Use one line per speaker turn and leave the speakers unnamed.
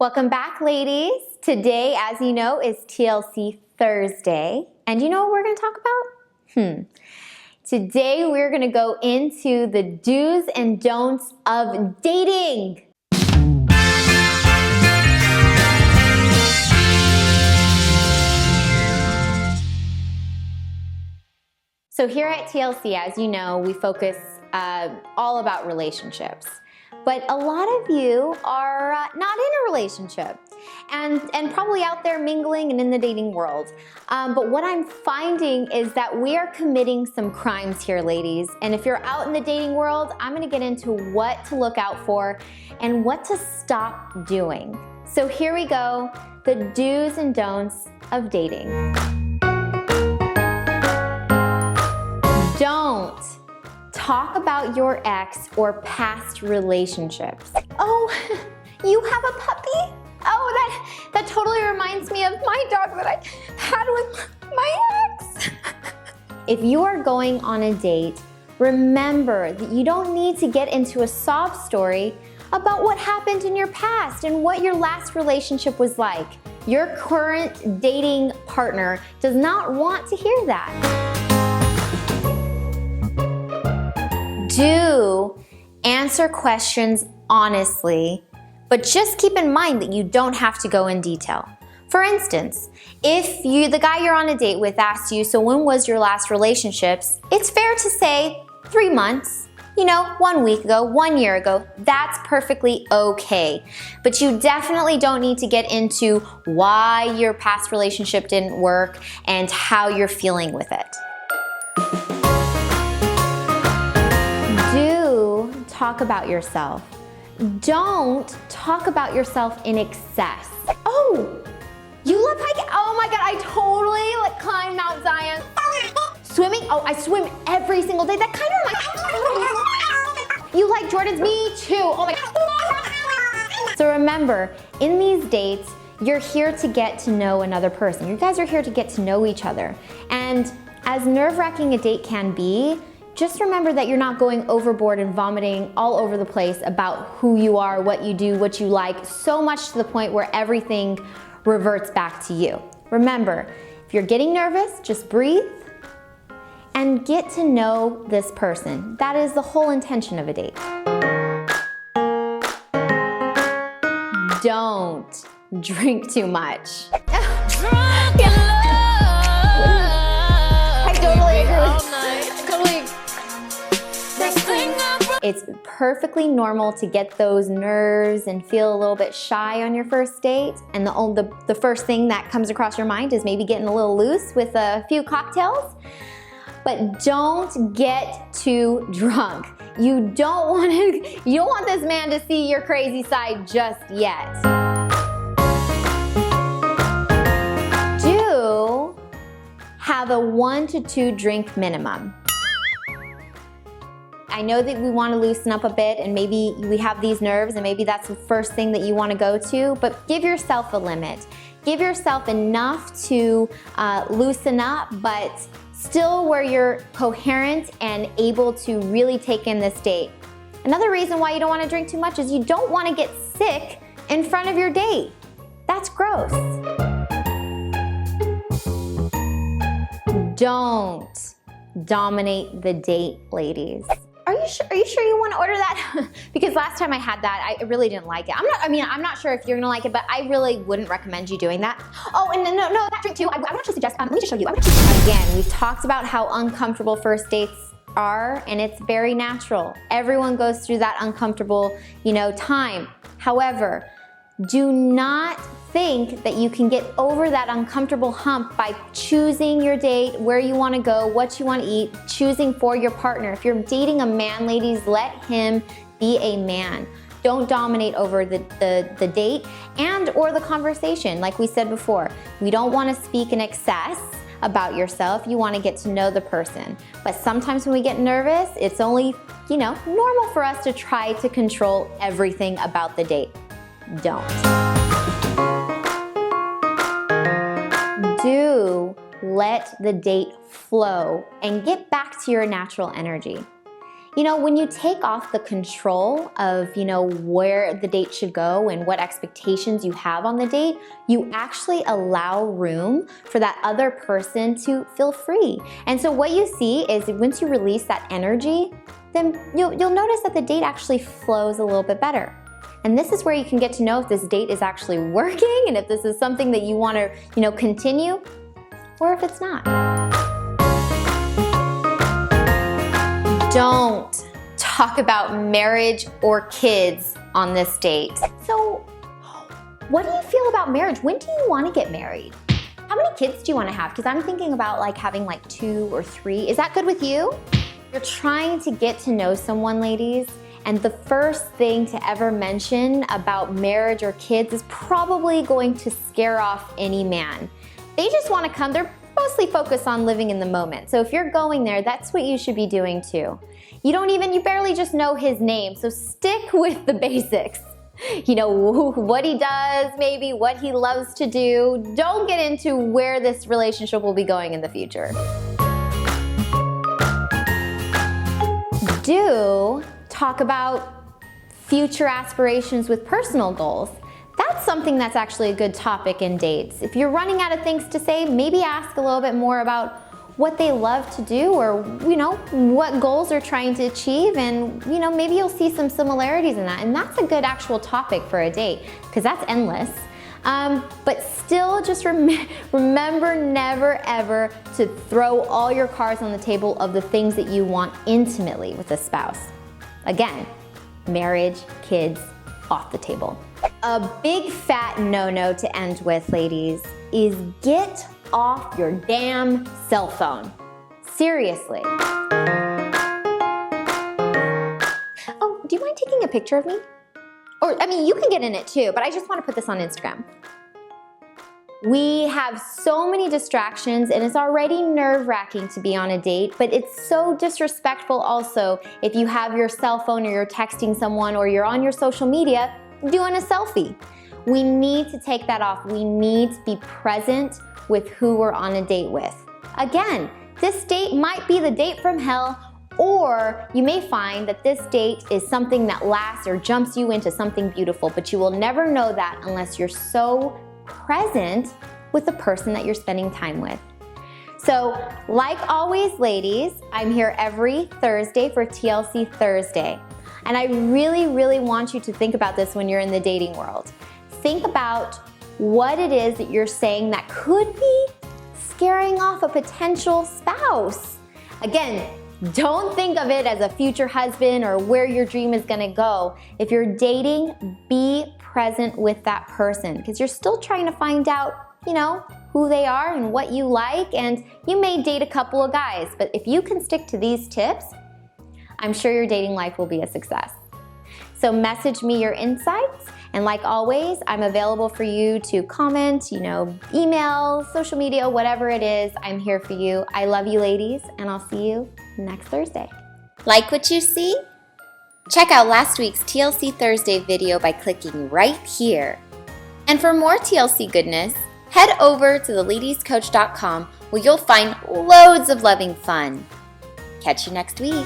Welcome back, ladies. Today, as you know, is TLC Thursday. And you know what we're going to talk about? Today, we're going to go into the do's and don'ts of dating. So here at TLC, as you know, we focus all about relationships. But a lot of you are not in a relationship and probably out there mingling and in the dating world. But what I'm finding is that we are committing some crimes here, ladies. And if you're out in the dating world, I'm gonna get into what to look out for and what to stop doing. So here we go, the do's and don'ts of dating. Don't talk about your ex or past relationships. Oh, you have a puppy? Oh, that totally reminds me of my dog that I had with my ex. If you are going on a date, remember that you don't need to get into a sob story about what happened in your past and what your last relationship was like. Your current dating partner does not want to hear that. Do answer questions honestly, but just keep in mind that you don't have to go in detail. For instance, if the guy you're on a date with asks you, so when was your last relationships? It's fair to say 3 months, 1 week ago, 1 year ago. That's perfectly okay. But you definitely don't need to get into why your past relationship didn't work and how you're feeling with it. Talk about yourself. Don't talk about yourself in excess. Oh, you love hiking? Oh my God, I totally climb Mount Zion. Swimming? Oh, I swim every single day. That kind of reminds me. You like Jordans? Me too. Oh my God. So remember, in these dates, you're here to get to know another person. You guys are here to get to know each other. And as nerve-wracking a date can be, just remember that you're not going overboard and vomiting all over the place about who you are, what you do, what you like, so much to the point where everything reverts back to you. Remember, if you're getting nervous, just breathe and get to know this person. That is the whole intention of a date. Don't drink too much.
Drunk in love.
I totally agree with you. It's perfectly normal to get those nerves and feel a little bit shy on your first date. And the first thing that comes across your mind is maybe getting a little loose with a few cocktails. But don't get too drunk. You don't want this man to see your crazy side just yet. Do have a 1 to 2 drink minimum. I know that we want to loosen up a bit and maybe we have these nerves and maybe that's the first thing that you want to go to, but give yourself a limit. Give yourself enough to loosen up, but still where you're coherent and able to really take in this date. Another reason why you don't want to drink too much is you don't want to get sick in front of your date. That's gross. Don't dominate the date, ladies. Are you sure you want to order that? Because last time I had that, I really didn't like it. I'm not sure if you're gonna like it, but I really wouldn't recommend you doing that. Oh, and no, that drink too. I would actually suggest, let me just show you. Again, we've talked about how uncomfortable first dates are, and it's very natural. Everyone goes through that uncomfortable, time. However, do not think that you can get over that uncomfortable hump by choosing your date, where you want to go, what you want to eat, choosing for your partner. If you're dating a man, ladies, let him be a man. Don't dominate over the date and or the conversation. Like we said before, we don't want to speak in excess about yourself. You want to get to know the person. But sometimes when we get nervous, it's only, normal for us to try to control everything about the date. Don't. Do let the date flow and get back to your natural energy. You know, when you take off the control of, you know, where the date should go and what expectations you have on the date, you actually allow room for that other person to feel free. And so what you see is once you release that energy, then you'll notice that the date actually flows a little bit better. And this is where you can get to know if this date is actually working and if this is something that you want to, you know, continue, or if it's not. Don't talk about marriage or kids on this date. So, what do you feel about marriage? When do you want to get married? How many kids do you want to have? Because I'm thinking about like having like 2 or 3. Is that good with you? You're trying to get to know someone, ladies, and the first thing to ever mention about marriage or kids is probably going to scare off any man. They just want to come, they're mostly focused on living in the moment. So if you're going there, that's what you should be doing too. You barely just know his name, so stick with the basics. You know, what he does, maybe what he loves to do. Don't get into where this relationship will be going in the future. Do talk about future aspirations with personal goals. That's something that's actually a good topic in dates. If you're running out of things to say, maybe ask a little bit more about what they love to do, or, you know, what goals they're trying to achieve, and, you know, maybe you'll see some similarities in that. And that's a good actual topic for a date, because that's endless. But still, just remember never ever to throw all your cards on the table of the things that you want intimately with a spouse. Again, marriage, kids, off the table. A big fat no-no to end with, ladies, is get off your damn cell phone. Seriously. Oh, do you mind taking a picture of me? Or, I mean, you can get in it too, but I just want to put this on Instagram. We have so many distractions, and it's already nerve-wracking to be on a date, but it's so disrespectful also if you have your cell phone or you're texting someone or you're on your social media doing a selfie. We need to take that off. We need to be present with who we're on a date with. Again, this date might be the date from hell, or you may find that this date is something that lasts or jumps you into something beautiful, but you will never know that unless you're so present with the person that you're spending time with. So, like always, ladies, I'm here every Thursday for TLC Thursday. And I really, really want you to think about this when you're in the dating world. Think about what it is that you're saying that could be scaring off a potential spouse. Again, don't think of it as a future husband or where your dream is gonna go. If you're dating, be present with that person, because you're still trying to find out, you know, who they are and what you like, and you may date a couple of guys, but if you can stick to these tips, I'm sure your dating life will be a success. So message me your insights, and like always, I'm available for you to comment, you know, email, social media, whatever it is, I'm here for you. I love you, ladies, and I'll see you next Thursday. Like what you see? Check out last week's TLC Thursday video by clicking right here. And for more TLC goodness, head over to theladiescoach.com where you'll find loads of loving fun. Catch you next week.